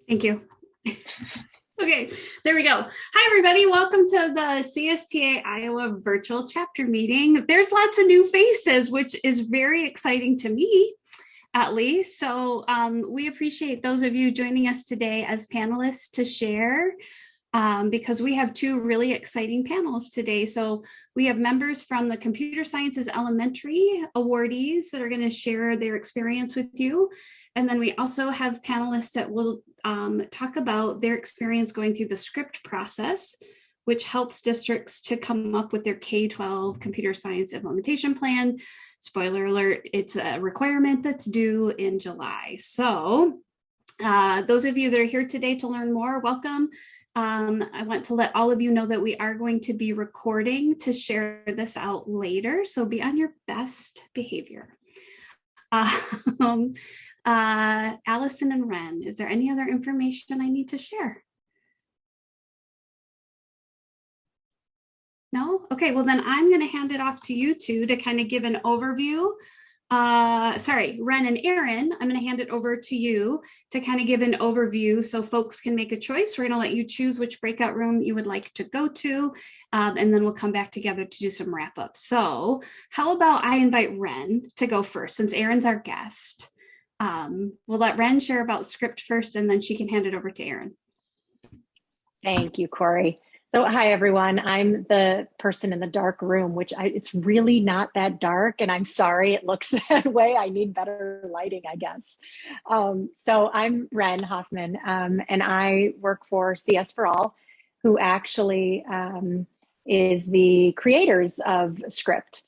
Thank you. Okay, there we go. Hi, everybody. Welcome to the CSTA Iowa virtual chapter meeting. There's lots of new faces, which is very exciting to me, at least. So we appreciate those of you joining us today as panelists to share, because we have two really exciting panels today. So we have members from the Computer Sciences Elementary awardees that are going to share their experience with you. And then we also have panelists that will talk about their experience going through the script process, which helps districts to come up with their K-12 computer science implementation plan. Spoiler alert, it's a requirement that's due in July. So those of you that are here today to learn more, welcome. I want to let all of you know that we are going to be recording to share this out later, so be on your best behavior. Allison and Ren, is there any other information I need to share? No? Okay, well then I'm going to hand it off to you two to kind of give an overview. Sorry, Ren and Aaron, I'm going to hand it over to you to kind of give an overview so folks can make a choice. We're going to let you choose which breakout room you would like to go to, and then we'll come back together to do some wrap up. So how about I invite Ren to go first, since Aaron's our guest. We'll let Ren share about script first, and then she can hand it over to Aaron. Thank you, Corey. So hi, everyone. I'm the person in the dark room, which it's really not that dark, and I'm sorry it looks that way. I need better lighting, I guess. So I'm Ren Hoffman, and I work for CS for All, who actually is the creators of Script.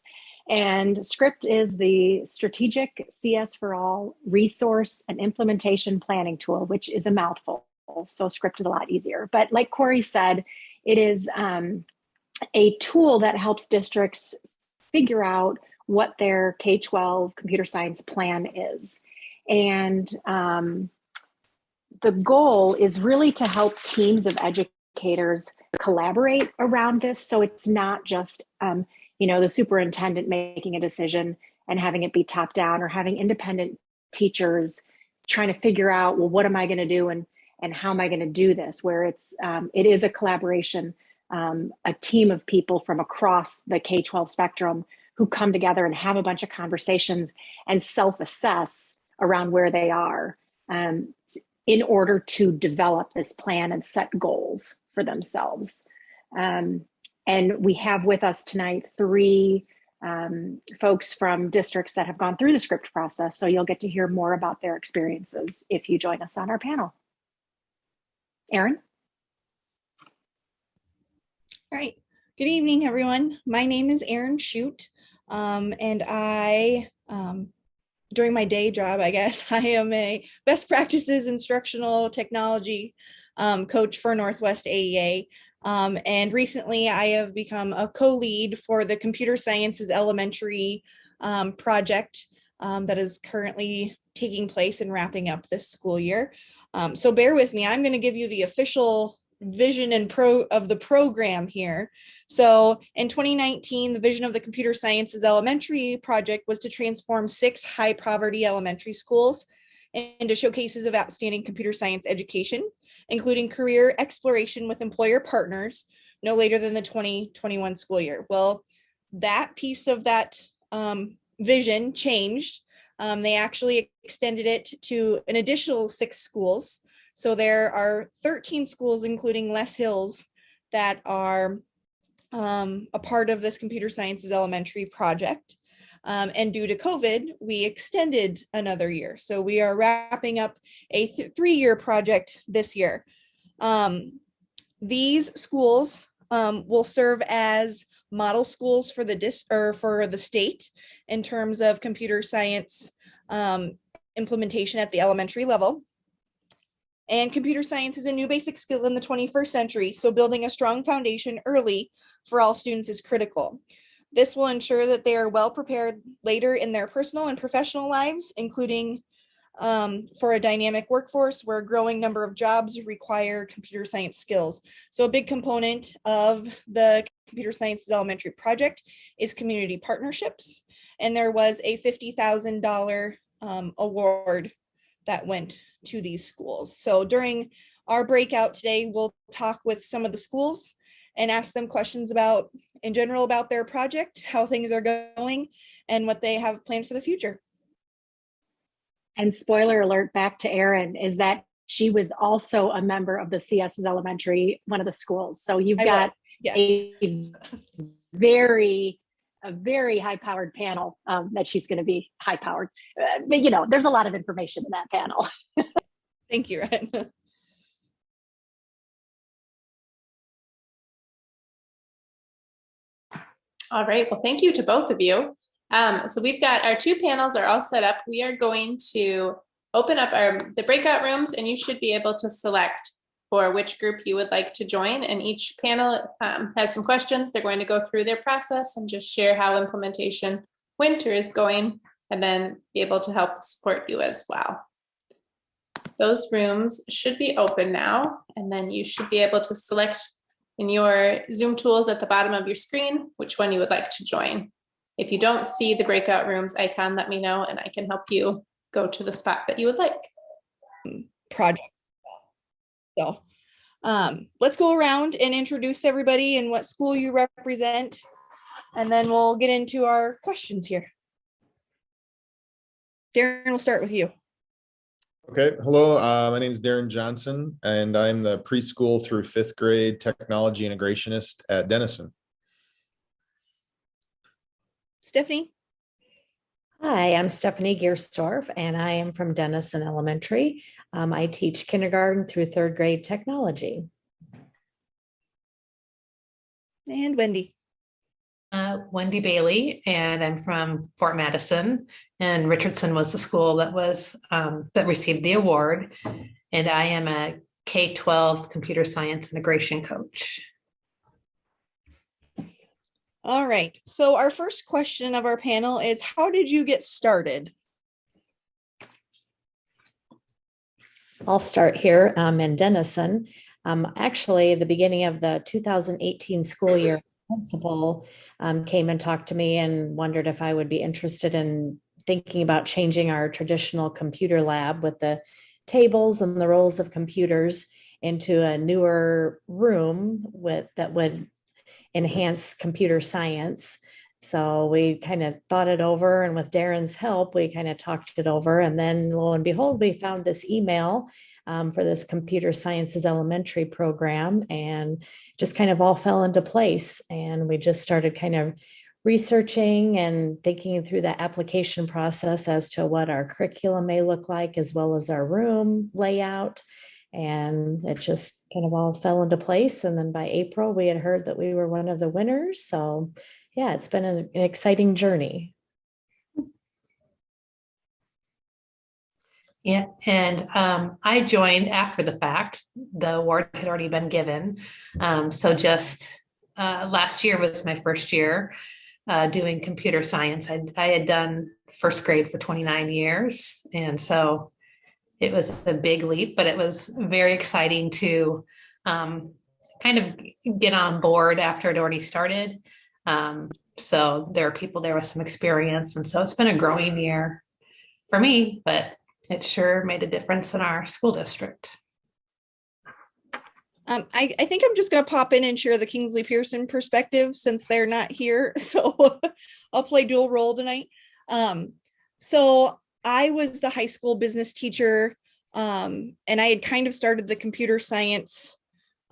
And Script is the strategic CS for All resource and implementation planning tool, which is a mouthful. So Script is a lot easier. But like Corey said, it is a tool that helps districts figure out what their K-12 computer science plan is. And the goal is really to help teams of educators collaborate around this. So it's not just the superintendent making a decision and having it be top down, or having independent teachers trying to figure out, well, what am I going to do and how am I going to do this? Where it is a collaboration, a team of people from across the K-12 spectrum who come together and have a bunch of conversations and self-assess around where they are in order to develop this plan and set goals for themselves. And we have with us tonight three folks from districts that have gone through the script process. So you'll get to hear more about their experiences if you join us on our panel. Aaron? All right. Good evening, everyone. My name is Aaron Shute, and I, during my day job, I guess, I am a best practices instructional technology coach for Northwest AEA. And recently I have become a co-lead for the Computer Sciences Elementary project that is currently taking place and wrapping up this school year. So bear with me, I'm going to give you the official vision and of the program here. So in 2019, the vision of the Computer Sciences Elementary project was to transform 6 high poverty elementary schools into showcases of outstanding computer science education, including career exploration with employer partners no later than the 2021 school year. Well, that piece of that vision changed. They actually extended it to an additional 6 schools. So there are 13 schools, including Les Hills, that are a part of this Computer Sciences Elementary project. And due to COVID, we extended another year. So we are wrapping up a 3-year project this year. These schools will serve as model schools for the state in terms of computer science implementation at the elementary level. And computer science is a new basic skill in the 21st century, so building a strong foundation early for all students is critical. This will ensure that they are well prepared later in their personal and professional lives, including for a dynamic workforce where a growing number of jobs require computer science skills. So a big component of the Computer Sciences Elementary project is community partnerships. And there was a $50,000 award that went to these schools. So during our breakout today, we'll talk with some of the schools and ask them questions about, in general, about their project, how things are going, and what they have planned for the future. And spoiler alert, back to Erin, is that she was also a member of the CSS Elementary, one of the schools. So you've got yes. a very high-powered panel that she's going to be high-powered. But, you know, there's a lot of information in that panel. Thank you, Ren. All right, well, thank you to both of you. So we've got our two panels are all set up. We are going to open up the breakout rooms, and you should be able to select for which group you would like to join. And each panel has some questions. They're going to go through their process and just share how implementation winter is going, and then be able to help support you as well. Those rooms should be open now, and then you should be able to select in your Zoom tools at the bottom of your screen which one you would like to join. If you don't see the breakout rooms icon, let me know and I can help you go to the spot that you would like. Project. So let's go around and introduce everybody and what school you represent, and then we'll get into our questions here. Darren, we'll start with you. Okay, hello, my name is Dennison Johnson, and I'm the preschool through 5th grade technology integrationist at Dennison. Stephanie. Hi, I'm Stephanie Giersdorf, and I am from Dennison Elementary. I teach kindergarten through 3rd grade technology. And Wendy. Wendy Bailey, and I'm from Fort Madison, and Richardson was the school that was that received the award, and I am a K-12 computer science integration coach. All right, so our first question of our panel is, how did you get started? I'll start here in Dennison. Actually, at the beginning of the 2018 school year, principal came and talked to me and wondered if I would be interested in thinking about changing our traditional computer lab with the tables and the rows of computers into a newer room that would enhance computer science. So we kind of thought it over, and with Darren's help, we kind of talked it over. And then lo and behold, we found this email for this Computer Sciences Elementary program, and just kind of all fell into place. And we just started kind of researching and thinking through the application process as to what our curriculum may look like, as well as our room layout. And it just kind of all fell into place. And then by April, we had heard that we were one of the winners. So yeah, it's been an exciting journey. Yeah, and I joined after the fact. The award had already been given. So just last year was my first year doing computer science. I had done 1st grade for 29 years. And so it was a big leap, but it was very exciting to kind of get on board after it already started. So there are people there with some experience. And so it's been a growing year for me, but it sure made a difference in our school district. I think I'm just going to pop in and share the Kingsley Pearson perspective since they're not here. So I'll play dual role tonight. So I was the high school business teacher, and I had kind of started the computer science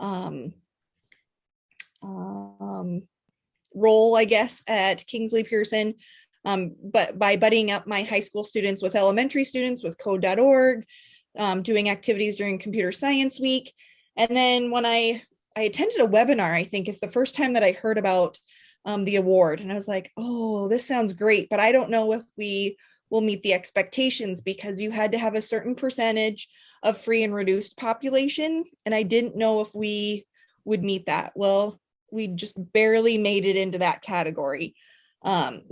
role, I guess, at Kingsley Pearson. But by buddying up my high school students with elementary students with code.org, doing activities during Computer Science Week. And then when I attended a webinar, I think it's the first time that I heard about the award. And I was like, oh, this sounds great, but I don't know if we will meet the expectations, because you had to have a certain percentage of free and reduced population. And I didn't know if we would meet that. Well, we just barely made it into that category.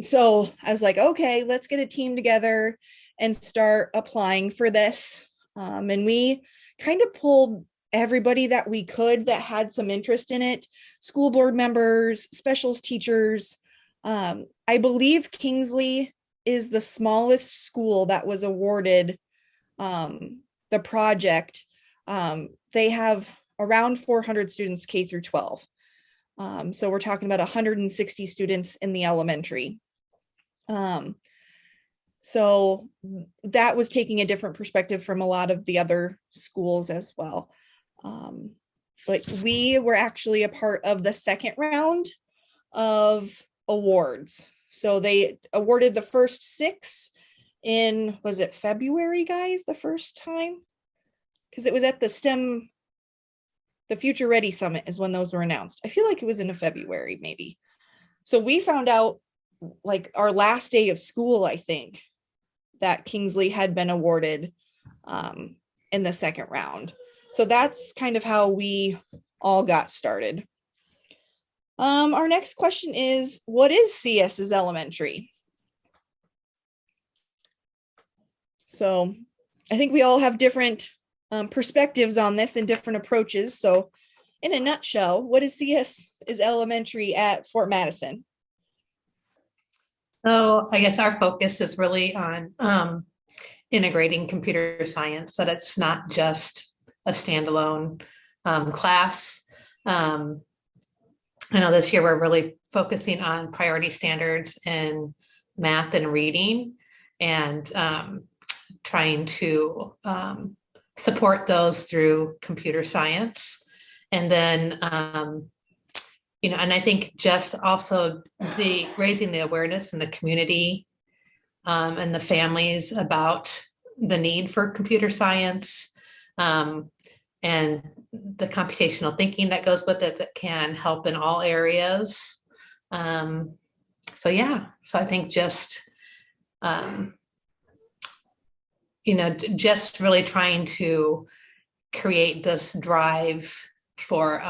So I was like, okay, let's get a team together and start applying for this. And we kind of pulled everybody that we could that had some interest in it, school board members, specials teachers. I believe Kingsley is the smallest school that was awarded the project, they have around 400 students K through 12. So we're talking about 160 students in the elementary. So that was taking a different perspective from a lot of the other schools as well. But we were actually a part of the second round of awards. So they awarded the first 6 in, was it February, guys, the first time? Because it was at the Future Ready Summit is when those were announced. I feel like it was in February, maybe. So we found out like our last day of school, I think, that Kingsley had been awarded in the second round. So that's kind of how we all got started. Our next question is, what is CSS Elementary? So I think we all have different perspectives on this and different approaches. So in a nutshell, what is CSS Elementary at Fort Madison? So I guess our focus is really on integrating computer science, so that it's not just a standalone class. I know this year we're really focusing on priority standards in math and reading, and trying to support those through computer science. And then, and I think just also raising the awareness in the community and the families about the need for computer science and the computational thinking that goes with it that can help in all areas. So I think just, just really trying to create this drive for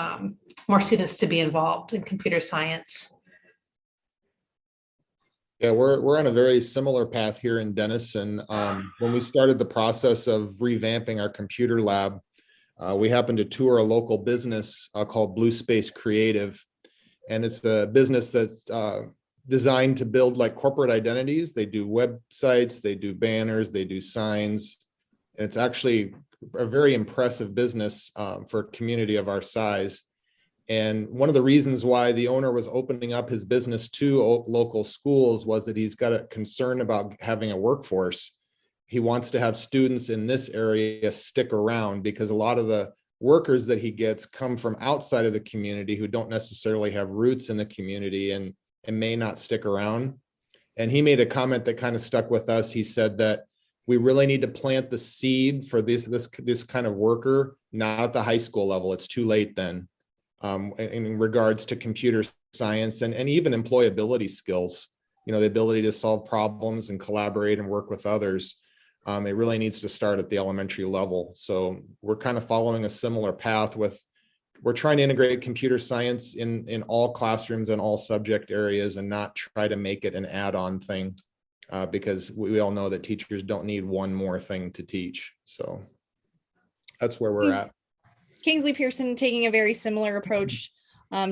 more students to be involved in computer science. Yeah, we're on a very similar path here in Dennison. When we started the process of revamping our computer lab, we happened to tour a local business called Blue Space Creative. And it's the business that's designed to build like corporate identities. They do websites, they do banners, they do signs. And it's actually a very impressive business for a community of our size. And one of the reasons why the owner was opening up his business to local schools was that he's got a concern about having a workforce. He wants to have students in this area stick around because a lot of the workers that he gets come from outside of the community who don't necessarily have roots in the community and may not stick around. And he made a comment that kind of stuck with us. He said that we really need to plant the seed for this kind of worker, not at the high school level. It's too late then. In regards to computer science and even employability skills, the ability to solve problems and collaborate and work with others. It really needs to start at the elementary level. So we're kind of following a similar path we're trying to integrate computer science in all classrooms and all subject areas and not try to make it an add-on thing because we all know that teachers don't need one more thing to teach. So that's where we're at. Kingsley Pearson taking a very similar approach,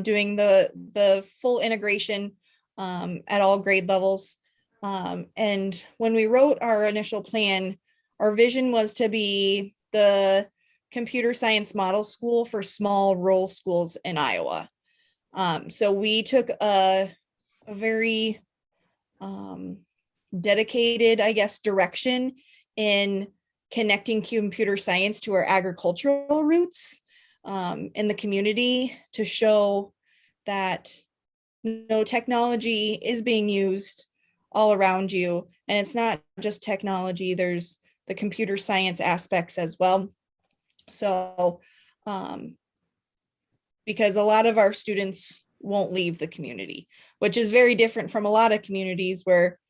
doing the full integration at all grade levels. And when we wrote our initial plan, our vision was to be the computer science model school for small rural schools in Iowa. So we took a very dedicated, I guess, direction in connecting computer science to our agricultural roots in the community to show that technology is being used all around you. And it's not just technology, there's the computer science aspects as well. So, because a lot of our students won't leave the community, which is very different from a lot of communities where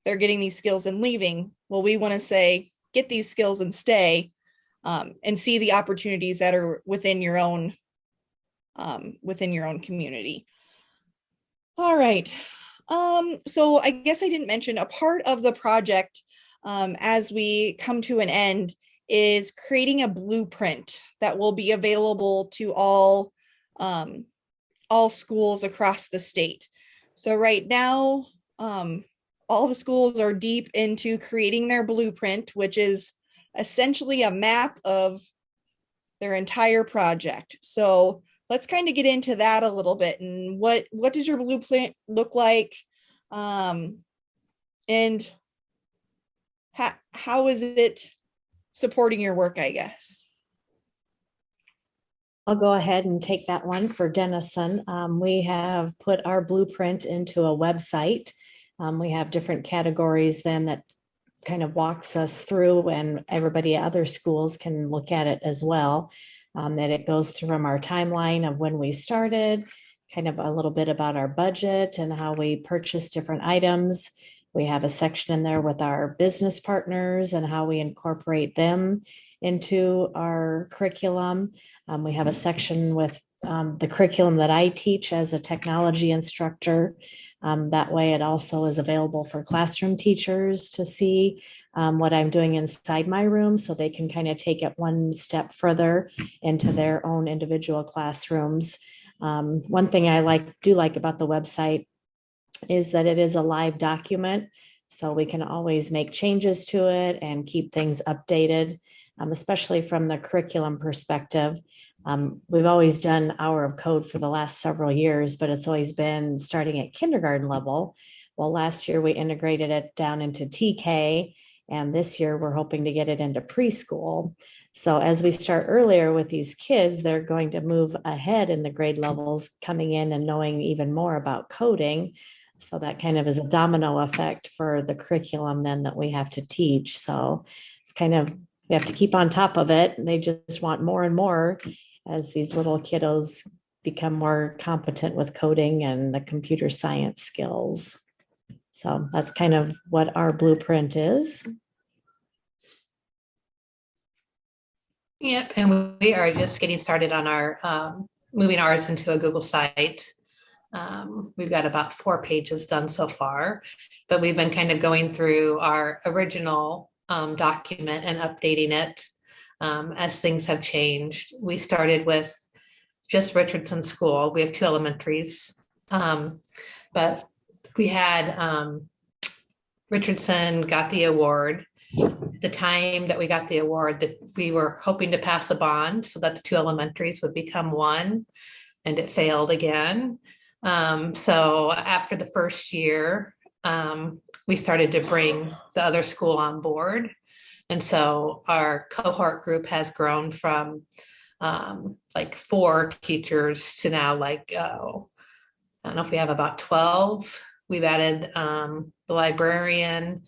they're getting these skills and leaving. Well, we want to say, get these skills and stay and see the opportunities that are within your own community. All right. So I guess I didn't mention a part of the project as we come to an end is creating a blueprint that will be available to all schools across the state. So right now, all the schools are deep into creating their blueprint, which is essentially a map of their entire project. So let's kind of get into that a little bit. And what does your blueprint look like? And how is it supporting your work, I guess? I'll go ahead and take that one for Dennison. We have put our blueprint into a website. We have different categories then that kind of walks us through, and everybody at other schools can look at it as well. That it goes through from our timeline of when we started, kind of a little bit about our budget and how we purchase different items. We have a section in there with our business partners and how we incorporate them into our curriculum. We have a section with the curriculum that I teach as a technology instructor. That way it also is available for classroom teachers to see what I'm doing inside my room, so they can kind of take it one step further into their own individual classrooms. One thing I do like about the website is that it is a live document, so we can always make changes to it and keep things updated, especially from the curriculum perspective. We've always done Hour of Code for the last several years, but it's always been starting at kindergarten level. Well, last year we integrated it down into TK, and this year we're hoping to get it into preschool. So as we start earlier with these kids, they're going to move ahead in the grade levels, coming in and knowing even more about coding. So that kind of is a domino effect for the curriculum then that we have to teach. So it's kind of, we have to keep on top of it. And they just want more and more as these little kiddos become more competent with coding and the computer science skills. So that's kind of what our blueprint is. Yep, and we are just getting started on our moving ours into a Google site. We've got about 4 pages done so far, but we've been kind of going through our original document and updating it as things have changed. We started with just Richardson School. We have 2 elementaries, but we had Richardson got the award. The time that we got the award, that we were hoping to pass a bond so that the 2 elementaries would become one, and it failed again. So after the first year, we started to bring the other school on board. And so our cohort group has grown from like 4 teachers to now like, I don't know if we have about 12. We've added the librarian.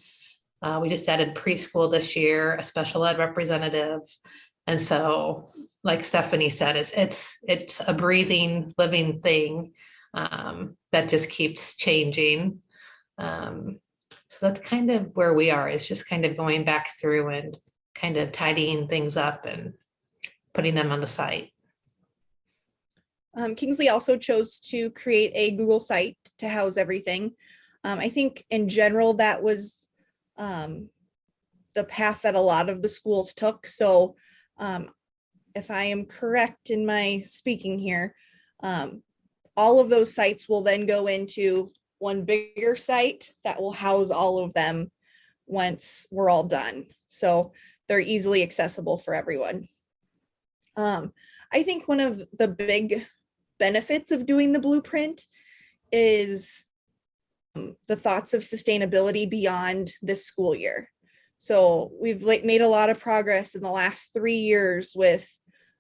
We just added preschool this year, a special ed representative. And so, like Stephanie said, it's a breathing, living thing that just keeps changing. So that's kind of where we are. It's just kind of going back through and kind of tidying things up and putting them on the site. Kingsley also chose to create a Google site to house everything. I think in general, that was the path that a lot of the schools took. So if I am correct in my speaking here, all of those sites will then go into one bigger site that will house all of them once we're all done. So they're easily accessible for everyone. I think one of the big benefits of doing the blueprint is the thoughts of sustainability beyond this school year. So we've made a lot of progress in the last 3 years with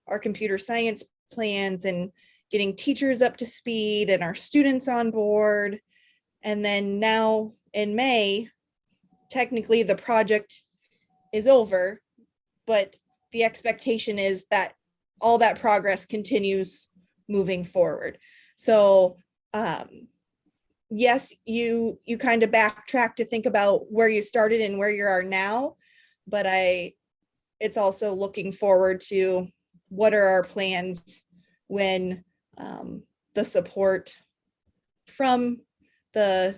our computer science plans and getting teachers up to speed and our students on board. And then now in May, technically the project is over, but the expectation is that all that progress continues moving forward. So yes, you kind of backtrack to think about where you started and where you are now, but it's also looking forward to what are our plans when the support from the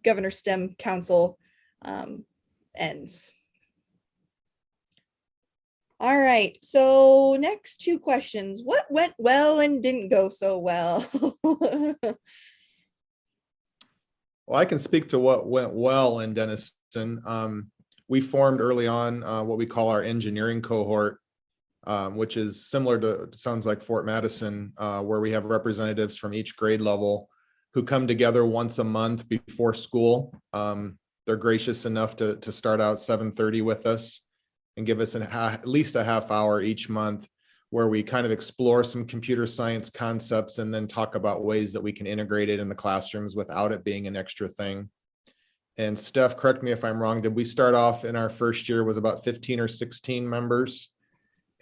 Governor STEM Council ends. All right, so next 2 questions. What went well and didn't go so well? Well, I can speak to what went well in Dennison. we formed early on what we call our engineering cohort, which is similar to, sounds like Fort Madison, where we have representatives from each grade level who come together once a month before school. They're gracious enough to start out 7:30 with us and give us at least a half hour each month, where we kind of explore some computer science concepts and then talk about ways that we can integrate it in the classrooms without it being an extra thing. And Steph, correct me if I'm wrong, did we start off in our first year was about 15 or 16 members?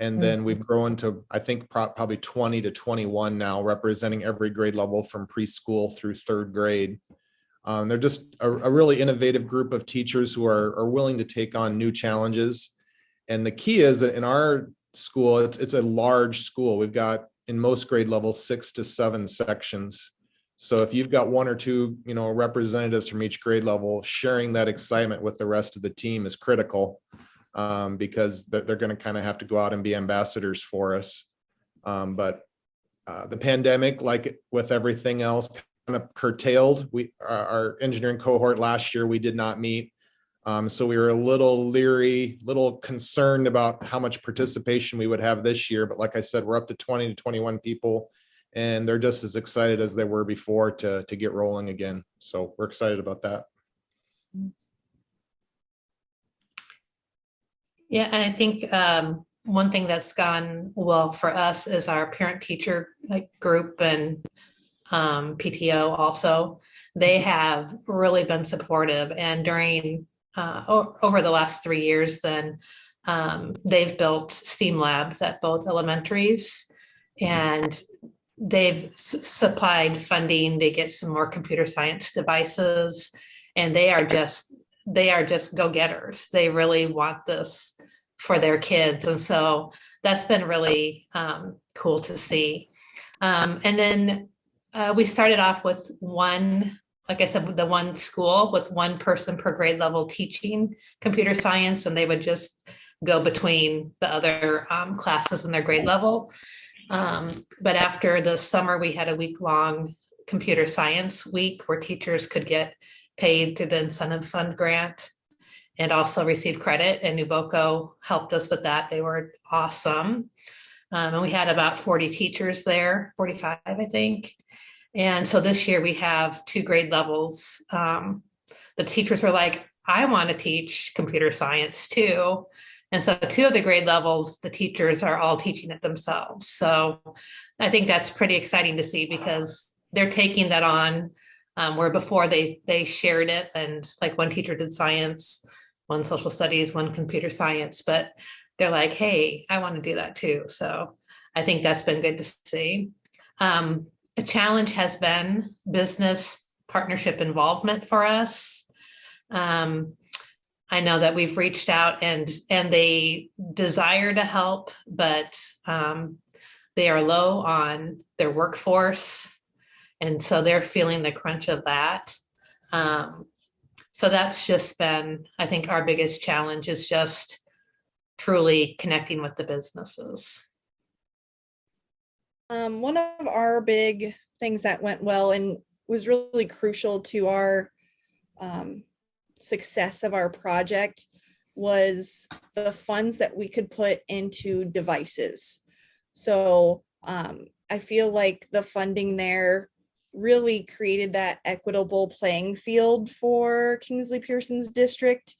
And then we've grown to, I think, probably 20 to 21 now, representing every grade level from preschool through third grade. They're just a really innovative group of teachers who are willing to take on new challenges. And the key is that in our school, it's a large school. We've got, in most grade levels, 6 to 7 sections. So if you've got 1 or 2, representatives from each grade level, sharing that excitement with the rest of the team is critical, because they're going to kind of have to go out and be ambassadors for us. But the pandemic, like with everything else, kind of curtailed. Our engineering cohort last year, we did not meet. So we were a little leery, little concerned about how much participation we would have this year. But like I said, we're up to 20 to 21 people, and they're just as excited as they were before to get rolling again. So we're excited about that. Yeah, and I think one thing that's gone well for us is our parent-teacher group and PTO also. They have really been supportive, and during over the last 3 years, then they've built STEAM labs at both elementaries, and they've supplied funding to get some more computer science devices, and they are just go-getters. They really want this for their kids, and so that's been really cool to see. And then we started off with one, like I said, the one school with one person per grade level teaching computer science, and they would just go between the other classes in their grade level. But after the summer, we had a week-long computer science week where teachers could get paid through the incentive fund grant and also receive credit. And Nuvoco helped us with that. They were awesome. And we had about 40 teachers there, 45, I think. And so this year we have 2 grade levels. The teachers were like, I want to teach computer science too. And so 2 of the grade levels, the teachers are all teaching it themselves. So I think that's pretty exciting to see, because they're taking that on, where before they shared it, and like one teacher did science, one social studies, one computer science, but they're like, hey, I want to do that too. So I think that's been good to see. A challenge has been business partnership involvement for us. I know that we've reached out and they desire to help, but they are low on their workforce. And so they're feeling the crunch of that. So that's just been, I think, our biggest challenge, is just truly connecting with the businesses. One of our big things that went well and was really crucial to our success of our project was the funds that we could put into devices. So I feel like the funding there really created that equitable playing field for Kingsley Pearson's district.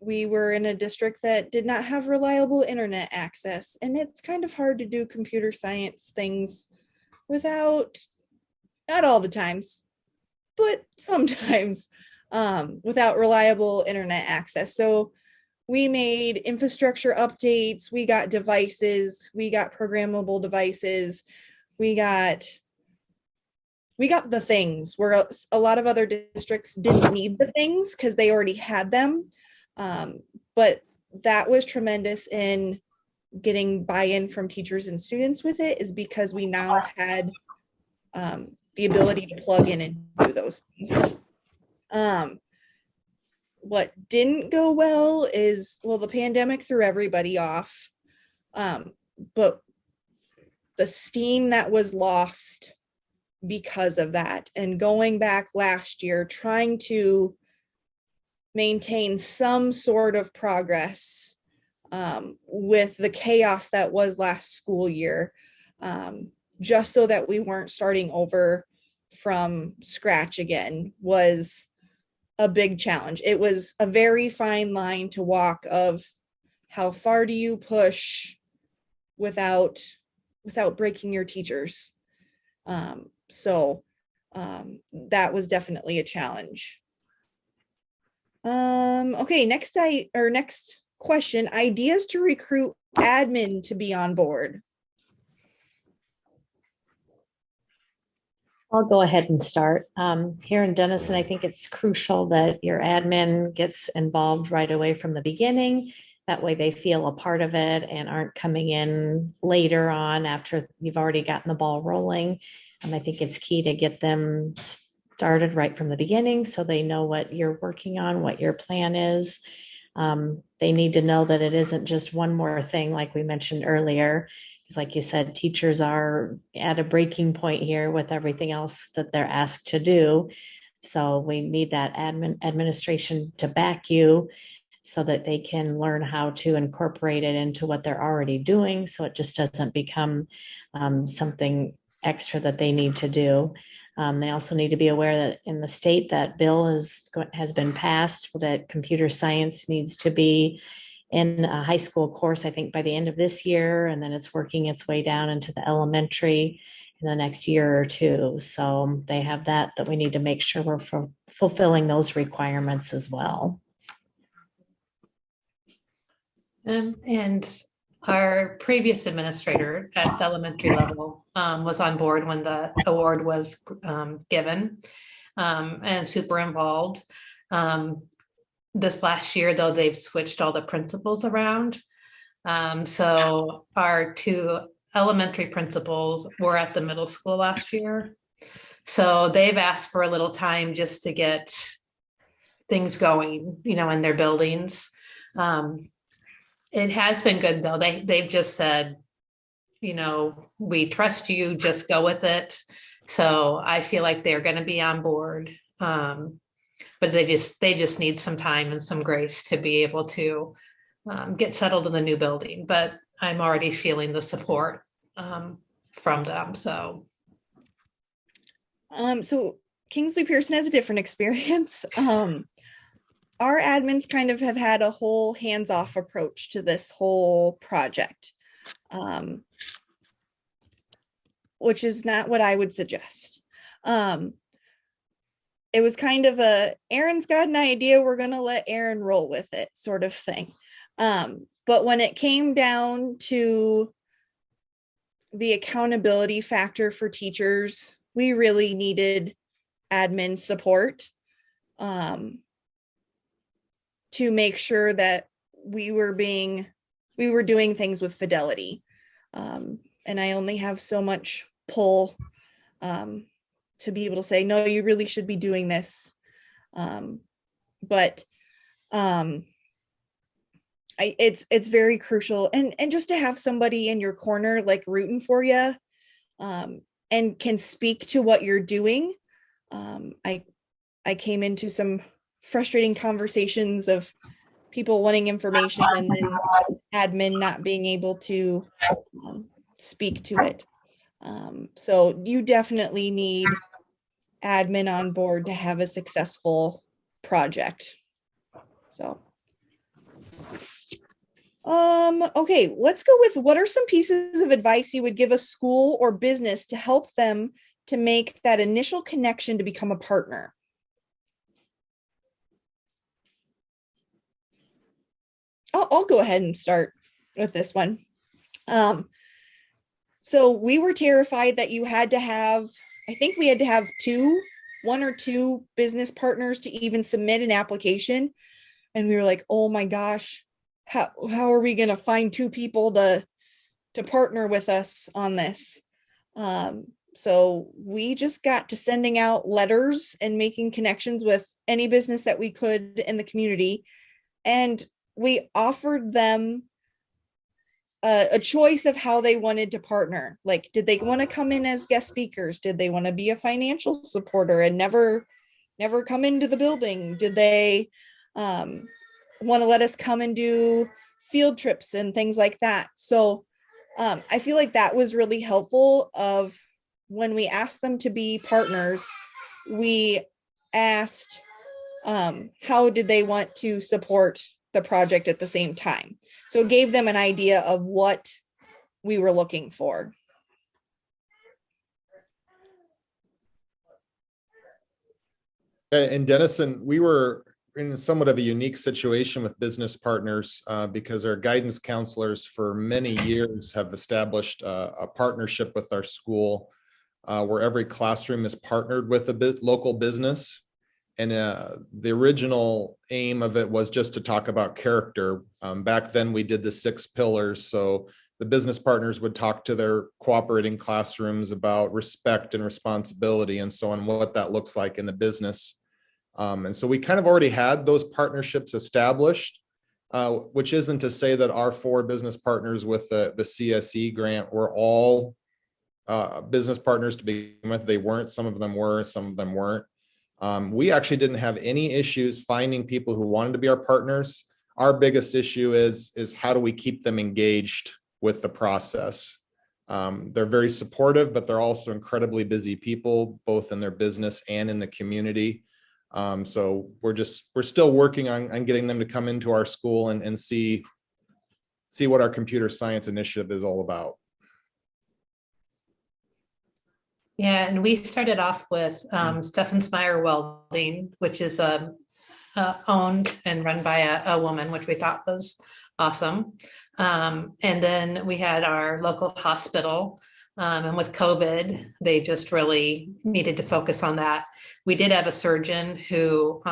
We were in a district that did not have reliable internet access, and it's kind of hard to do computer science things without, not all the times, but sometimes without reliable internet access. So we made infrastructure updates, we got devices, we got programmable devices, we got the things where a lot of other districts didn't need the things because they already had them. But that was tremendous in getting buy-in from teachers and students with it, is because we now had the ability to plug in and do those things. What didn't go well is, well, the pandemic threw everybody off, but the steam that was lost because of that, and going back last year, trying to maintain some sort of progress with the chaos that was last school year, just so that we weren't starting over from scratch again, was a big challenge. It was a very fine line to walk of how far do you push without breaking your teachers. So that was definitely a challenge. Okay, next question, ideas to recruit admin to be on board. I'll go ahead and start. Here in Dennison, I think it's crucial that your admin gets involved right away from the beginning. That way they feel a part of it and aren't coming in later on after you've already gotten the ball rolling. I think it's key to get them started right from the beginning so they know what you're working on, what your plan is. They need to know that it isn't just one more thing like we mentioned earlier. Like you said, teachers are at a breaking point here with everything else that they're asked to do. So we need that administration to back you so that they can learn how to incorporate it into what they're already doing. So it just doesn't become something extra that they need to do. They also need to be aware that in the state that bill has been passed, that computer science needs to be in a high school course, I think by the end of this year, and then it's working its way down into the elementary in the next year or two. So they have that we need to make sure we're fulfilling those requirements as well. And our previous administrator at the elementary level was on board when the award was given and super involved. This last year, though, they've switched all the principals around. So our two elementary principals were at the middle school last year. So they've asked for a little time just to get things going, in their buildings. It has been good, though. They've just said, we trust you, just go with it. So I feel like they're going to be on board. But they just need some time and some grace to be able to get settled in the new building. But I'm already feeling the support from them. So Kingsley Pearson has a different experience. Our admins kind of have had a whole hands-off approach to this whole project, which is not what I would suggest. It was kind of Aaron's got an idea, we're going to let Aaron roll with it sort of thing. But when it came down to the accountability factor for teachers, we really needed admin support to make sure that we were doing things with fidelity. And I only have so much pull to be able to say, no, you really should be doing this. But it's very crucial. And just to have somebody in your corner, like rooting for you, and can speak to what you're doing. I came into some frustrating conversations of people wanting information and then admin not being able to speak to it. So you definitely need admin on board to have a successful project. So, okay, let's go with what are some pieces of advice you would give a school or business to help them to make that initial connection to become a partner? I'll go ahead and start with this one. So we were terrified that you had to have, I think we had to have one or two business partners to even submit an application. And we were like, oh my gosh, how are we going to find two people to partner with us on this? So we just got to sending out letters and making connections with any business that we could in the community. And we offered them a choice of how they wanted to partner. Like, did they want to come in as guest speakers? Did they want to be a financial supporter and never come into the building? Did they want to let us come and do field trips and things like that. So I feel like that was really helpful. Of when we asked them to be partners, we asked how did they want to support the project at the same time. So it gave them an idea of what we were looking for. In Dennison, we were in somewhat of a unique situation with business partners because our guidance counselors for many years have established a partnership with our school where every classroom is partnered with a local business. And the original aim of it was just to talk about character. Back then we did the 6 pillars. So the business partners would talk to their cooperating classrooms about respect and responsibility and so on, what that looks like in the business. And so we kind of already had those partnerships established, which isn't to say that our 4 business partners with the CSE grant were all business partners to begin with. They weren't. Some of them were, some of them weren't. We actually didn't have any issues finding people who wanted to be our partners. Our biggest issue is how do we keep them engaged with the process? They're very supportive, but they're also incredibly busy people, both in their business and in the community. So we're still working on getting them to come into our school and see what our computer science initiative is all about. Yeah, and we started off with Steffensmeyer Welding, which is owned and run by a woman, which we thought was awesome. And then we had our local hospital. And with COVID, they just really needed to focus on that. We did have a surgeon who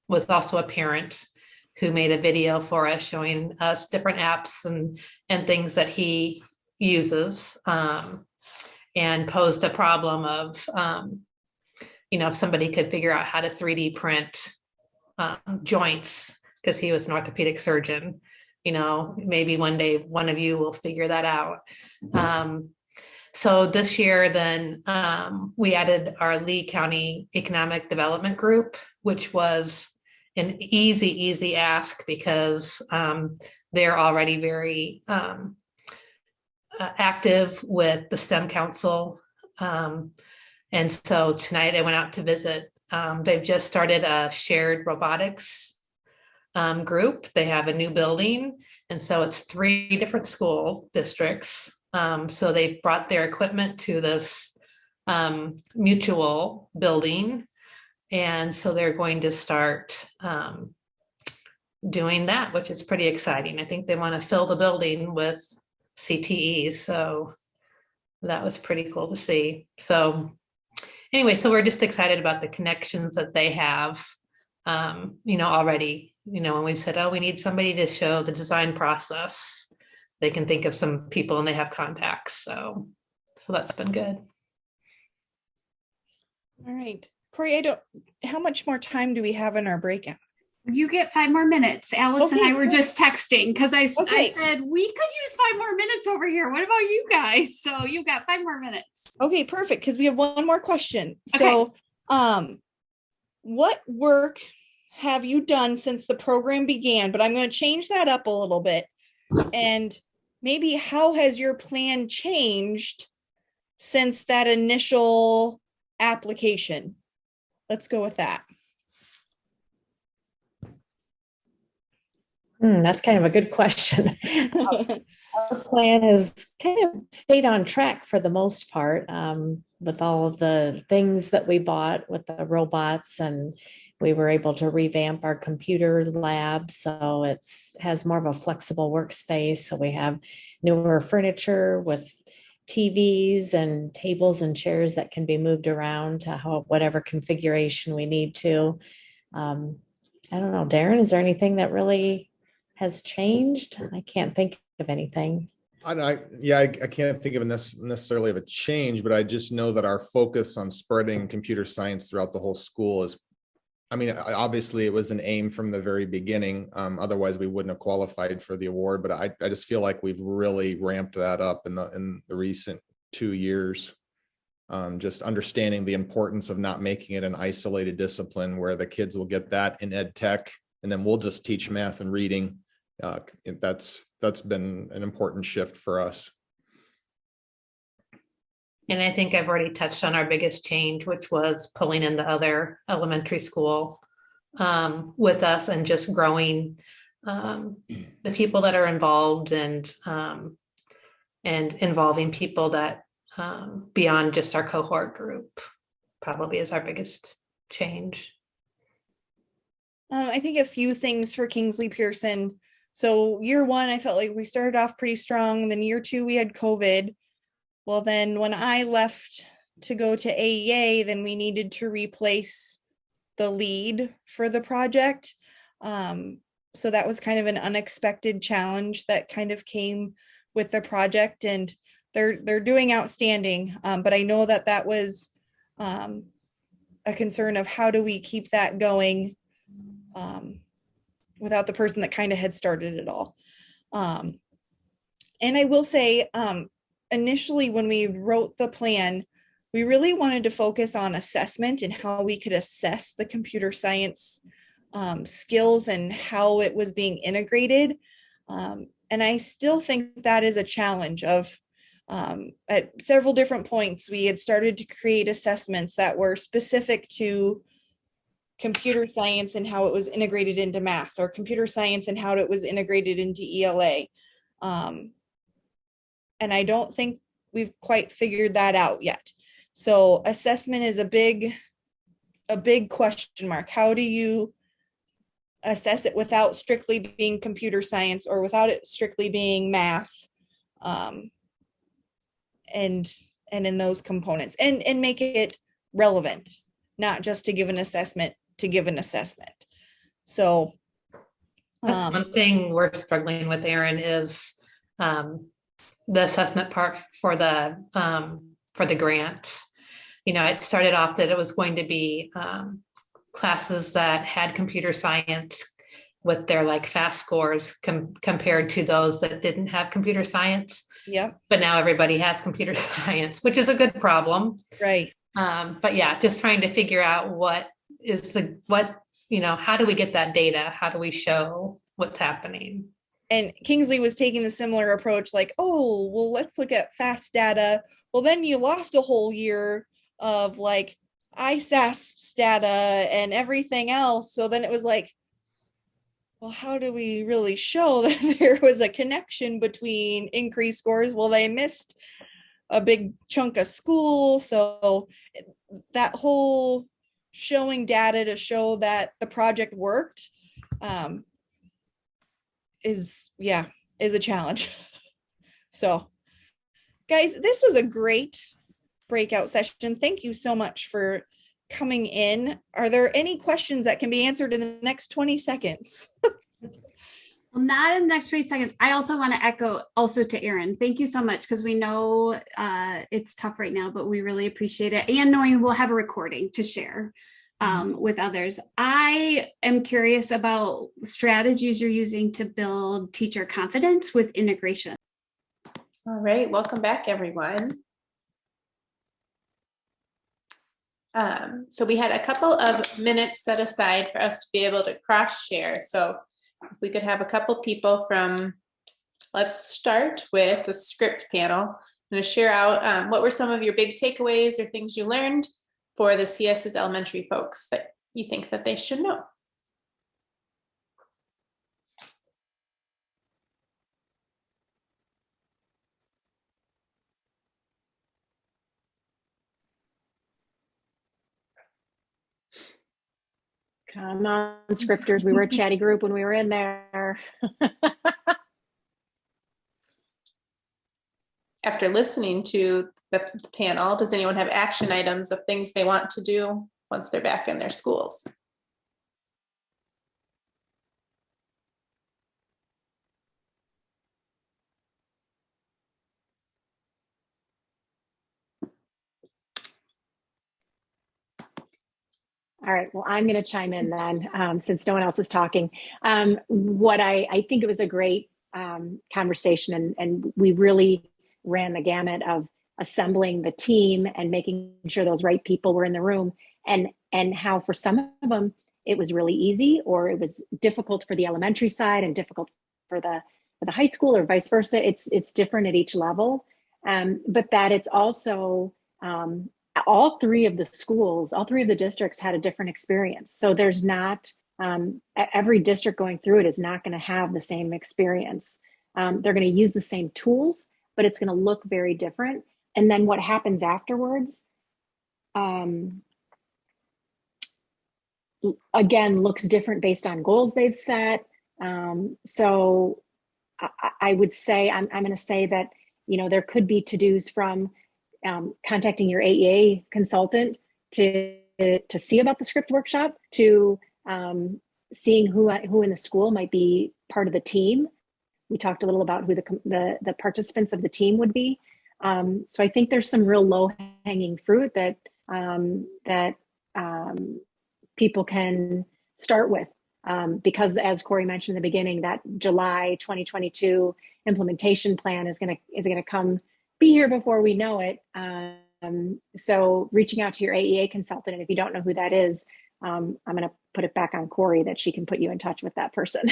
was also a parent who made a video for us showing us different apps and things that he uses. And posed a problem of, if somebody could figure out how to 3D print joints, because he was an orthopedic surgeon, maybe one day one of you will figure that out. So this year, then we added our Lee County Economic Development Group, which was an easy ask because they're already very active with the STEM Council. And so tonight I went out to visit. They've just started a shared robotics group. They have a new building. And so it's 3 different school districts. So they brought their equipment to this mutual building. And so they're going to start doing that, which is pretty exciting. I think they want to fill the building with CTE. So that was pretty cool to see. So anyway, so we're just excited about the connections that they have, already, when we've said, oh, we need somebody to show the design process, they can think of some people and they have contacts. So that's been good. All right. Corey, how much more time do we have in our breakout? You get 5 more minutes. Alice and I were just texting because I said we could use 5 more minutes over here. What about you guys? So you've got 5 more minutes. Okay, perfect. Because we have one more question. Okay. So, what work have you done since the program began? But I'm going to change that up a little bit. And maybe how has your plan changed since that initial application? Let's go with that. That's kind of a good question. Our plan has kind of stayed on track for the most part with all of the things that we bought with the robots, and we were able to revamp our computer lab. So it has more of a flexible workspace. So we have newer furniture with TVs and tables and chairs that can be moved around to whatever configuration we need to. I don't know, Darren, is there anything that really has changed? I can't think of anything. I can't think of necessarily of a change, but I just know that our focus on spreading computer science throughout the whole school is, obviously it was an aim from the very beginning. Otherwise we wouldn't have qualified for the award, but I just feel like we've really ramped that up in the recent 2 years. Just understanding the importance of not making it an isolated discipline where the kids will get that in ed tech and then we'll just teach math and reading. That's been an important shift for us. And I think I've already touched on our biggest change, which was pulling in the other elementary school with us and just growing the people that are involved and involving people that beyond just our cohort group probably is our biggest change. I think a few things for Kingsley Pearson. So year one, I felt like we started off pretty strong. Then year two, we had COVID. Well, then when I left to go to AEA, then we needed to replace the lead for the project. So that was kind of an unexpected challenge that kind of came with the project, and they're doing outstanding. But I know that was a concern of how do we keep that going without the person that kind of had started it all. And I will say, initially when we wrote the plan, we really wanted to focus on assessment and how we could assess the computer science skills and how it was being integrated. And I still think that is a challenge of at several different points, we had started to create assessments that were specific to computer science and how it was integrated into math, or computer science and how it was integrated into ELA. And I don't think we've quite figured that out yet. So assessment is a big question mark. How do you assess it without strictly being computer science or without it strictly being math? And in those components, and make it relevant, not just to give an assessment to give an assessment. So that's one thing we're struggling with, Erin, is the assessment part for the grant. You know, it started off that it was going to be classes that had computer science with their like fast scores compared to those that didn't have computer science. Yep. But now everybody has computer science, which is a good problem. Right. But yeah, just trying to figure out how do we get that data? How do we show what's happening? And Kingsley was taking the similar approach, like, oh, well, let's look at fast data. Well, then you lost a whole year of like ISASP data and everything else. So then it was like, well, how do we really show that there was a connection between increased scores? Well, they missed a big chunk of school. So that whole showing data to show that the project worked is a challenge. So guys, this was a great breakout session. Thank you so much for coming in. Are there any questions that can be answered in the next 20 seconds? Well, not in the next 20 seconds. I also want to echo also to Erin. Thank you so much, because we know it's tough right now, but we really appreciate it. And knowing we'll have a recording to share with others. I am curious about strategies you're using to build teacher confidence with integration. All right, welcome back, everyone. So we had a couple of minutes set aside for us to be able to cross share. So if we could have a couple people from, let's start with the script panel. I'm going to share out what were some of your big takeaways or things you learned for the CSS Elementary folks that you think that they should know. Come on, scripters. We were a chatty group when we were in there. After listening to the panel, does anyone have action items of things they want to do once they're back in their schools? All right, well, I'm going to chime in then, since no one else is talking. What I think it was a great conversation, and we really ran the gamut of assembling the team and making sure those right people were in the room, and how for some of them, it was really easy, or it was difficult for the elementary side and difficult for the high school, or vice versa. It's different at each level, but that it's also all three of the districts had a different experience. So there's not every district going through it is not going to have the same experience. They're going to use the same tools, but it's going to look very different. And then what happens afterwards, again, looks different based on goals they've set. So I would say, I'm going to say that, there could be to-dos from contacting your AEA consultant to see about the script workshop, to seeing who in the school might be part of the team. We talked a little about who the participants of the team would be. So I think there's some real low-hanging fruit that people can start with, because as Corey mentioned in the beginning, that July 2022 implementation plan is going to be here before we know it. So reaching out to your AEA consultant, and if you don't know who that is, I'm going to put it back on Corey that she can put you in touch with that person.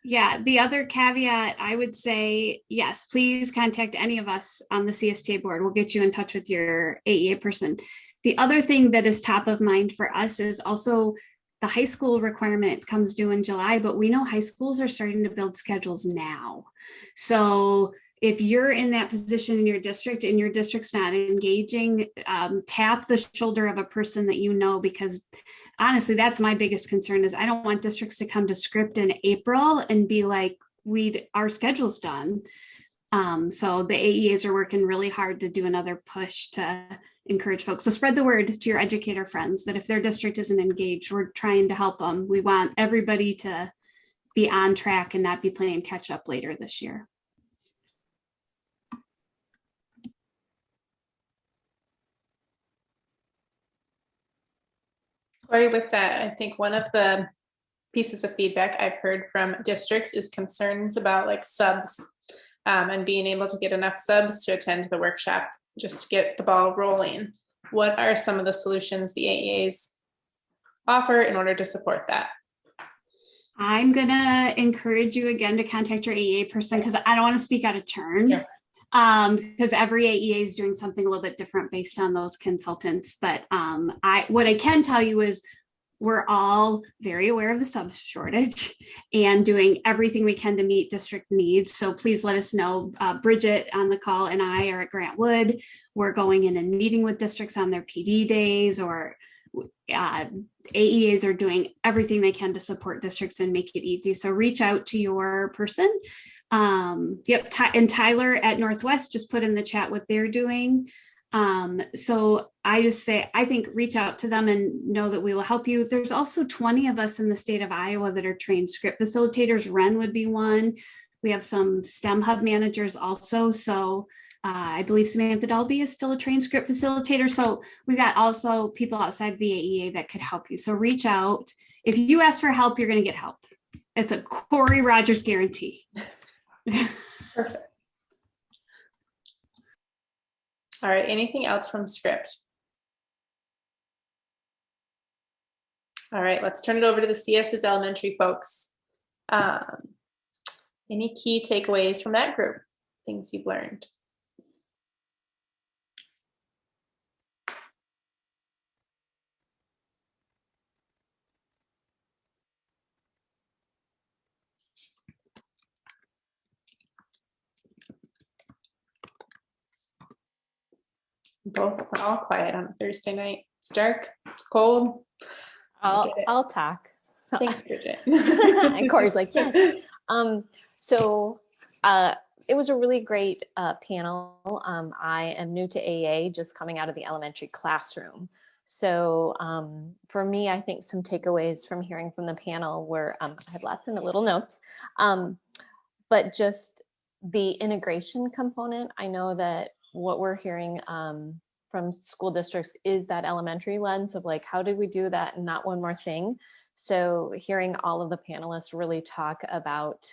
Yeah, the other caveat, I would say, yes, please contact any of us on the CSTA board. We'll get you in touch with your AEA person. The other thing that is top of mind for us is also the high school requirement comes due in July, but we know high schools are starting to build schedules now. So if you're in that position in your district and your district's not engaging, tap the shoulder of a person that you know, because honestly, that's my biggest concern. Is I don't want districts to come to script in April and be like, our schedule's done. So the AEAs are working really hard to do another push to encourage folks. So spread the word to your educator friends that if their district isn't engaged, we're trying to help them. We want everybody to be on track and not be playing catch up later this year. Corey, with that, I think one of the pieces of feedback I've heard from districts is concerns about like subs and being able to get enough subs to attend the workshop, just to get the ball rolling. What are some of the solutions the AEAs offer in order to support that? I'm going to encourage you again to contact your AEA person, because I don't want to speak out of turn. Yeah. Because every AEA is doing something a little bit different based on those consultants. But what I can tell you is we're all very aware of the subs shortage and doing everything we can to meet district needs. So please let us know. Bridget on the call and I are at Grant Wood. We're going in and meeting with districts on their PD days, or AEAs are doing everything they can to support districts and make it easy. So reach out to your person. Yep. And Tyler at Northwest just put in the chat what they're doing. So I just say, I think reach out to them and know that we will help you. There's also 20 of us in the state of Iowa that are trained script facilitators. Ren would be one. We have some STEM hub managers also. So I believe Samantha Dalby is still a trained script facilitator. So we've got also people outside of the AEA that could help you. So reach out. If you ask for help, you're going to get help. It's a Corey Rogers guarantee. Perfect. All right, anything else from script? All right, let's turn it over to the CSS Elementary folks. Any key takeaways from that group? Things you've learned? Both all quiet on a Thursday night. It's dark, it's cold. I'll talk. Thanks, Bridget. And Corey's like, yes. So it was a really great panel. I am new to AA, just coming out of the elementary classroom. So for me, I think some takeaways from hearing from the panel were, I had lots of little notes, but just the integration component. I know that what we're hearing from school districts is that elementary lens of like, how do we do that and not one more thing? So hearing all of the panelists really talk about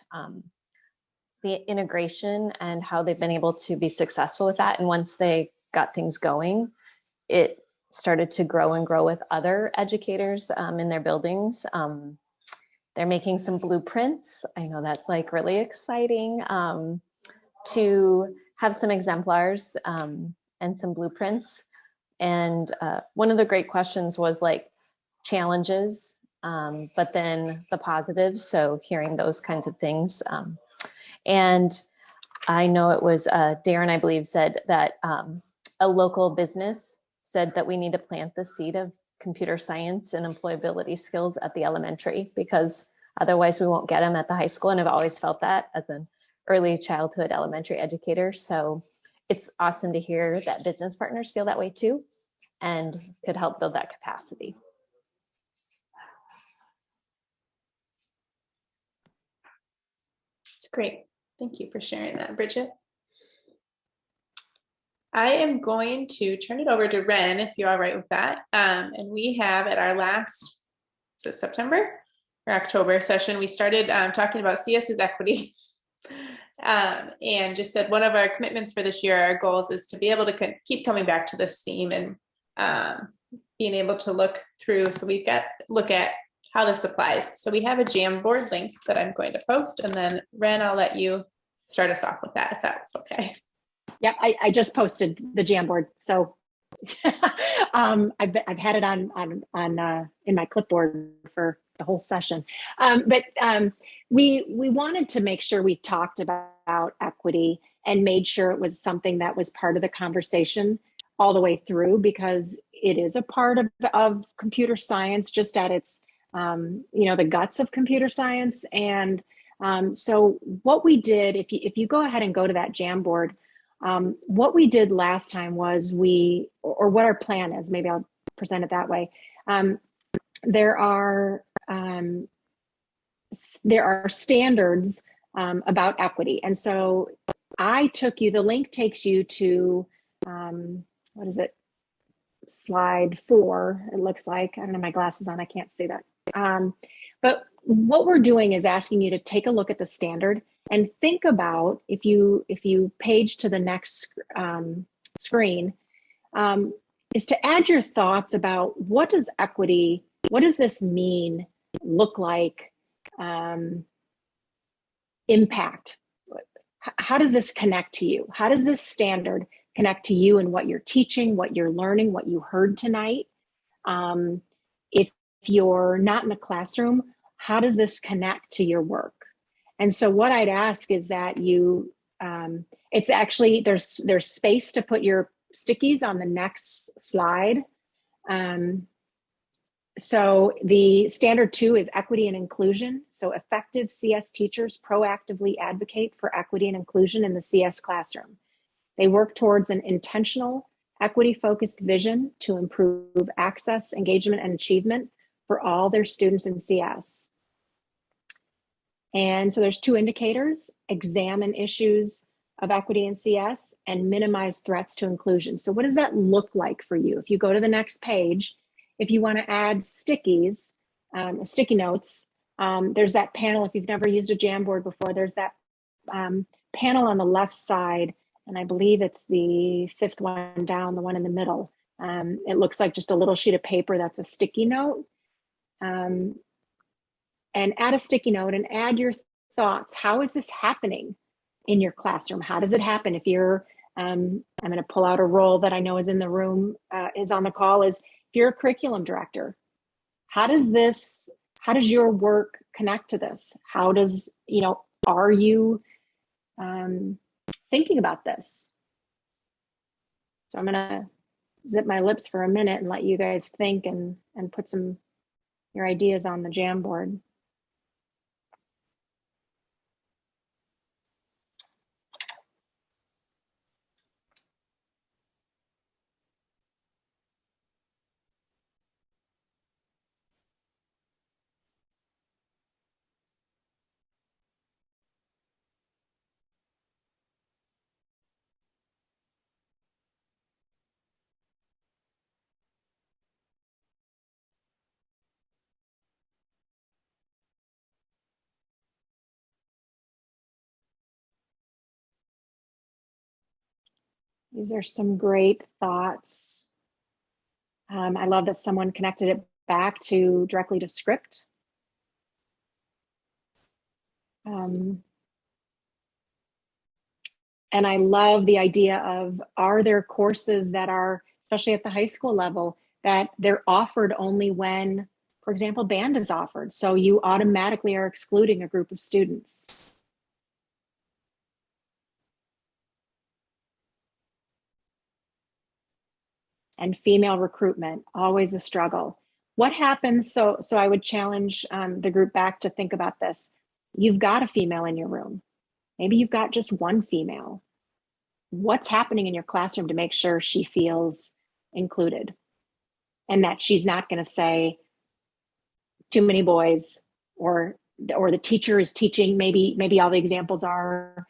the integration and how they've been able to be successful with that. And once they got things going, it started to grow and grow with other educators in their buildings. They're making some blueprints. I know that's like really exciting to have some exemplars and some blueprints. And one of the great questions was like challenges, but then the positives. So hearing those kinds of things. And I know it was Darren, I believe, said that a local business said that we need to plant the seed of computer science and employability skills at the elementary, because otherwise we won't get them at the high school. And I've always felt that as an early childhood elementary educator. So it's awesome to hear that business partners feel that way too, and could help build that capacity. It's great. Thank you for sharing that, Bridget. I am going to turn it over to Ren, if you're all right with that. And we have at our last, is it September or October session, we started talking about CSS equity. And just said one of our commitments for this year, our goals is to be able to keep coming back to this theme and being able to look through. So we've got look at how this applies. So we have a Jamboard link that I'm going to post, and then Ren, I'll let you start us off with that, if that's okay. Yeah, I just posted the Jamboard, so I've had it on in my clipboard for the whole session. But we wanted to make sure we talked about equity and made sure it was something that was part of the conversation all the way through, because it is a part of computer science, just at its the guts of computer science. And so what we did, if you go ahead and go to that Jamboard, what we did last time was or what our plan is, maybe I'll present it that way. There are standards about equity. And so the link takes you to, what is it? Slide 4, it looks like. I don't have my glasses on, I can't see that. But what we're doing is asking you to take a look at the standard and think about, if you page to the next screen, is to add your thoughts about what does this mean, look like, impact? How does this connect to you? How does this standard connect to you and what you're teaching, what you're learning, what you heard tonight? If you're not in the classroom, how does this connect to your work? And so what I'd ask is that you, it's actually, there's space to put your stickies on the next slide. So the standard 2 is equity and inclusion. So effective CS teachers proactively advocate for equity and inclusion in the CS classroom. They work towards an intentional, equity-focused vision to improve access, engagement, and achievement for all their students in CS. And so there's 2 indicators: examine issues of equity in CS and minimize threats to inclusion. So what does that look like for you? If you go to the next page, if you want to add sticky notes, there's that panel. If you've never used a Jamboard before, there's that panel on the left side, and I believe it's the 5th one down, the one in the middle. It looks like just a little sheet of paper that's a sticky note. And add a sticky note and add your thoughts. How is this happening in your classroom? How does it happen? If you're, I'm going to pull out a role that I know is in the room, is on the call, is if you're a curriculum director, how does your work connect to this? How does, are you thinking about this? So I'm going to zip my lips for a minute and let you guys think and put your ideas on the Jamboard. These are some great thoughts. I love that someone connected it back to directly to script. And I love the idea of, are there courses that are, especially at the high school level, that they're offered only when, for example, band is offered. So you automatically are excluding a group of students. And female recruitment, always a struggle. What happens, so I would challenge the group back to think about this. You've got a female in your room. Maybe you've got just one female. What's happening in your classroom to make sure she feels included? And that she's not going to say too many boys, or the teacher is teaching, maybe all the examples are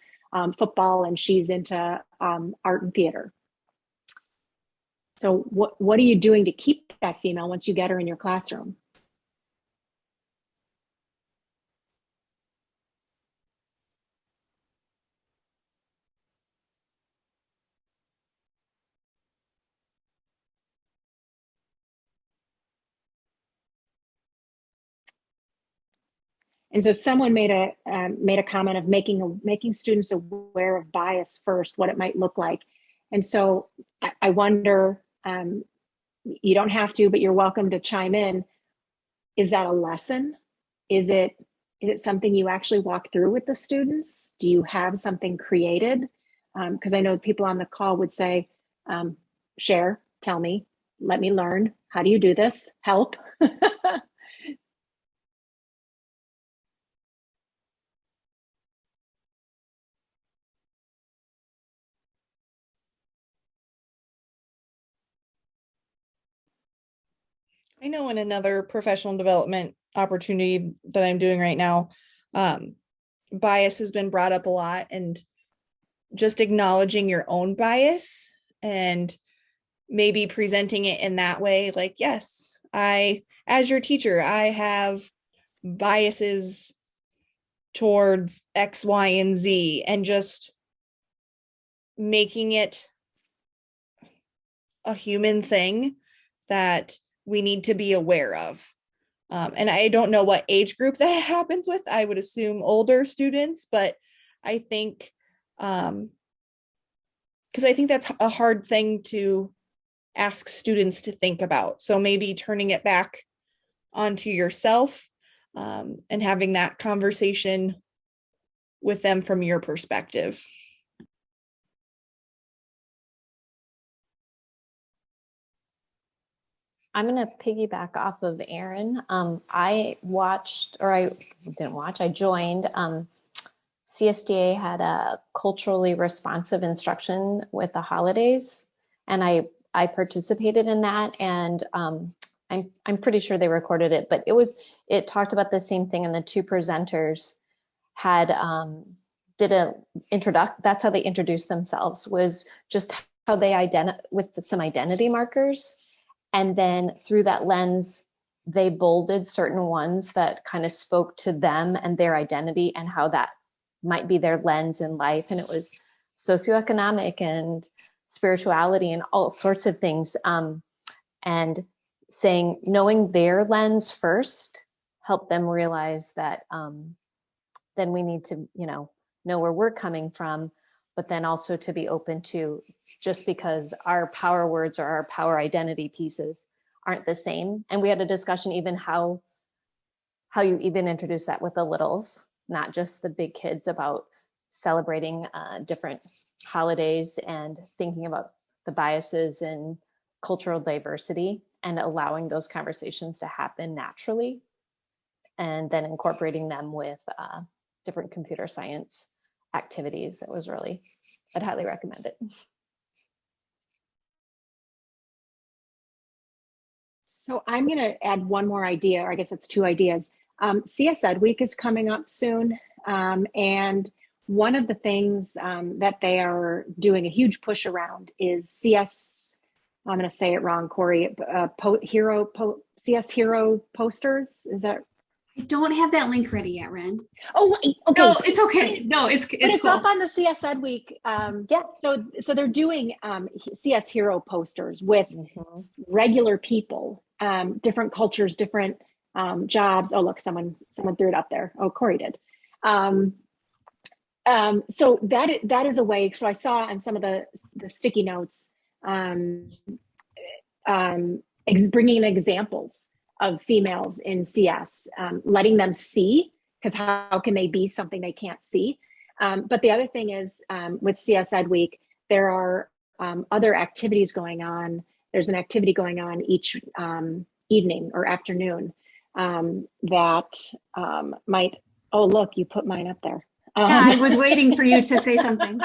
football and she's into art and theater. So what are you doing to keep that female once you get her in your classroom? And so someone made a comment of making students aware of bias first, what it might look like. And so I wonder, you don't have to, but you're welcome to chime in. Is that a lesson? Is it something you actually walk through with the students? Do you have something created? Because I know people on the call would say, share, tell me, let me learn. How do you do this? Help. I know in another professional development opportunity that I'm doing right now, bias has been brought up a lot, and just acknowledging your own bias and maybe presenting it in that way. Like, yes, as your teacher, I have biases towards X, Y, and Z, and just making it a human thing that we need to be aware of. And I don't know what age group that happens with. I would assume older students, but I think, because I think that's a hard thing to ask students to think about. So maybe turning it back onto yourself, and having that conversation with them from your perspective. I'm going to piggyback off of Erin. I joined, CSTA had a culturally responsive instruction with the holidays, and I participated in that, and I'm pretty sure they recorded it, but it talked about the same thing, and the two presenters had that's how they introduced themselves, was just how they with some identity markers. And then through that lens, they bolded certain ones that kind of spoke to them and their identity and how that might be their lens in life. And it was socioeconomic and spirituality and all sorts of things. And saying, knowing their lens first, help them realize that then we need to, know where we're coming from, but then also to be open to, just because our power words or our power identity pieces aren't the same. And we had a discussion even how you even introduce that with the littles, not just the big kids, about celebrating different holidays and thinking about the biases and cultural diversity and allowing those conversations to happen naturally, and then incorporating them with different computer science activities. I'd highly recommend it. So I'm going to add one more idea, or I guess it's two ideas. CS Ed Week is coming up soon. And one of the things that they are doing a huge push around is I'm going to say it wrong, Corey, CS Hero posters. Is that? I don't have that link ready yet, Ren. Oh, okay. No, it's okay. No, it's cool. Up on the CS Ed Week. Yeah. So they're doing CS Hero posters with regular people, different cultures, different jobs. Oh, look, someone threw it up there. Oh, Corey did. So that is a way. So I saw on some of the sticky notes, bringing in examples of females in CS, letting them see, because how can they be something they can't see? But the other thing is with CS Ed Week, there are other activities going on. There's an activity going on each evening or afternoon that might, oh, look, you put mine up there. Yeah, I was waiting for you to say something.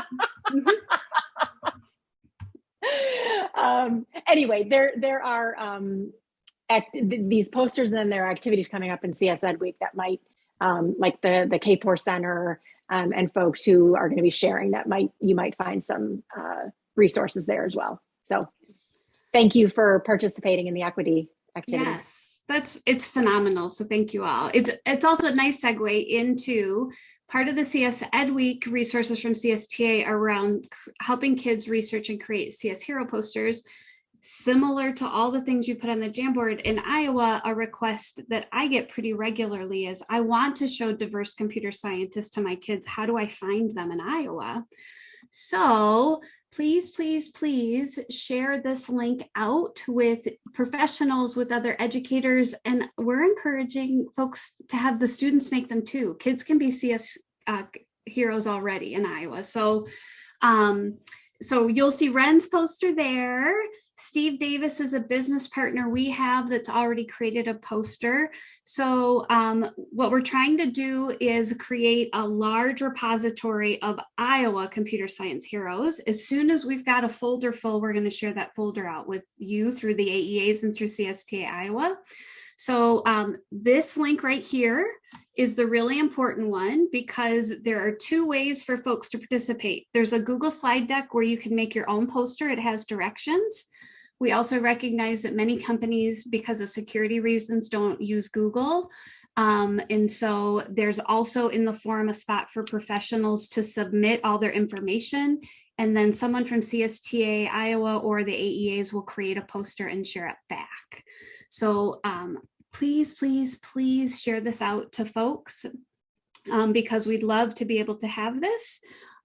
Anyway, there are these posters, and then there are activities coming up in CS Ed Week that might, like the KPOR Center and folks who are going to be sharing that you might find some resources there as well. So thank you for participating in the equity activity. Yes, it's phenomenal. So thank you all. It's also a nice segue into part of the CS Ed Week resources from CSTA around helping kids research and create CS Hero posters. Similar to all the things you put on the Jamboard in Iowa, a request that I get pretty regularly is I want to show diverse computer scientists to my kids. How do I find them in Iowa? So please, please, please share this link out with professionals, with other educators, and we're encouraging folks to have the students make them too. Kids can be CS heroes already in Iowa. So you'll see Ren's poster there. Steve Davis is a business partner we have that's already created a poster. So what we're trying to do is create a large repository of Iowa computer science heroes. As soon as we've got a folder full, we're going to share that folder out with you through the AEAs and through CSTA Iowa. So this link right here is the really important one, because there are two ways for folks to participate. There's a Google slide deck where you can make your own poster. It has directions. We also recognize that many companies, because of security reasons, don't use Google. And so there's also in the forum a spot for professionals to submit all their information. And then someone from CSTA Iowa or the AEAs will create a poster and share it back. So please, please, please share this out to folks because we'd love to be able to have this.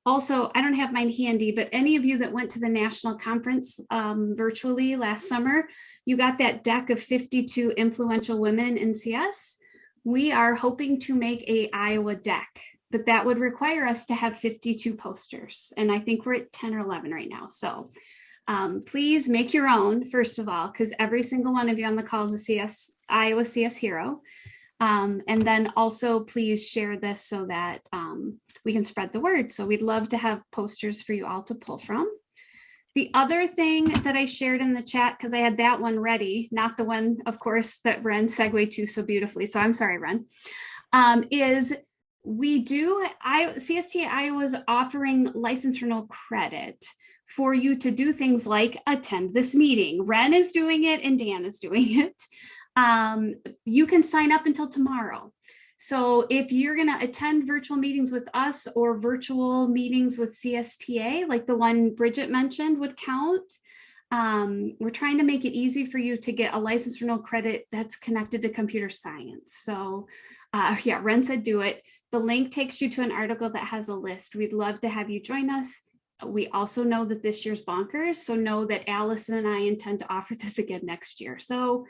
Also, I don't have mine handy, but any of you that went to the national conference virtually last summer, you got that deck of 52 influential women in CS. We are hoping to make a Iowa deck, but that would require us to have 52 posters. And I think we're at 10 or 11 right now. So please make your own, first of all, because every single one of you on the call is a Iowa CS hero. And then also please share this so that we can spread the word. So we'd love to have posters for you all to pull from. The other thing that I shared in the chat, because I had that one ready, not the one, of course, that Ren segued to so beautifully. So I'm sorry, Ren, is we do, CSTA Iowa is offering licensure credit for you to do things like attend this meeting. Ren is doing it and Dan is doing it. You can sign up until tomorrow. So if you're going to attend virtual meetings with us or virtual meetings with CSTA, like the one Bridget mentioned would count, we're trying to make it easy for you to get a license renewal credit that's connected to computer science. So yeah, Ren said do it. The link takes you to an article that has a list. We'd love to have you join us. We also know that this year's bonkers. So know that Allison and I intend to offer this again next year. So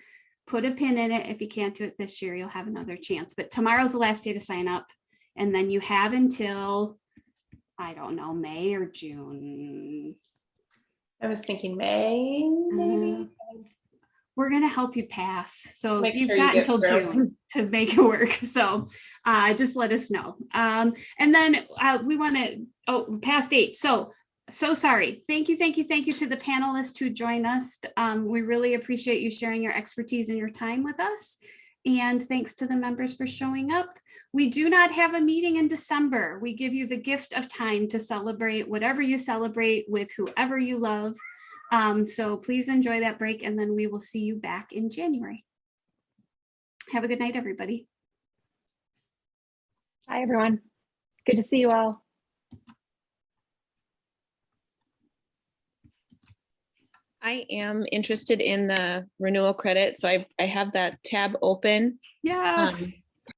put a pin in it. If you can't do it this year, you'll have another chance. But tomorrow's the last day to sign up. And then you have until, I don't know, May or June. I was thinking May, maybe. We're going to help you pass. So you've sure got you until June to make it work. So just let us know. And then we want to, past 8. So sorry. Thank you to the panelists who join us. We really appreciate you sharing your expertise and your time with us. And thanks to the members for showing up. We do not have a meeting in December. We give you the gift of time to celebrate whatever you celebrate with whoever you love. So please enjoy that break, and then we will see you back in January. Have a good night, everybody. Bye, everyone. Good to see you all. I am interested in the renewal credit, so I have that tab open. Yes.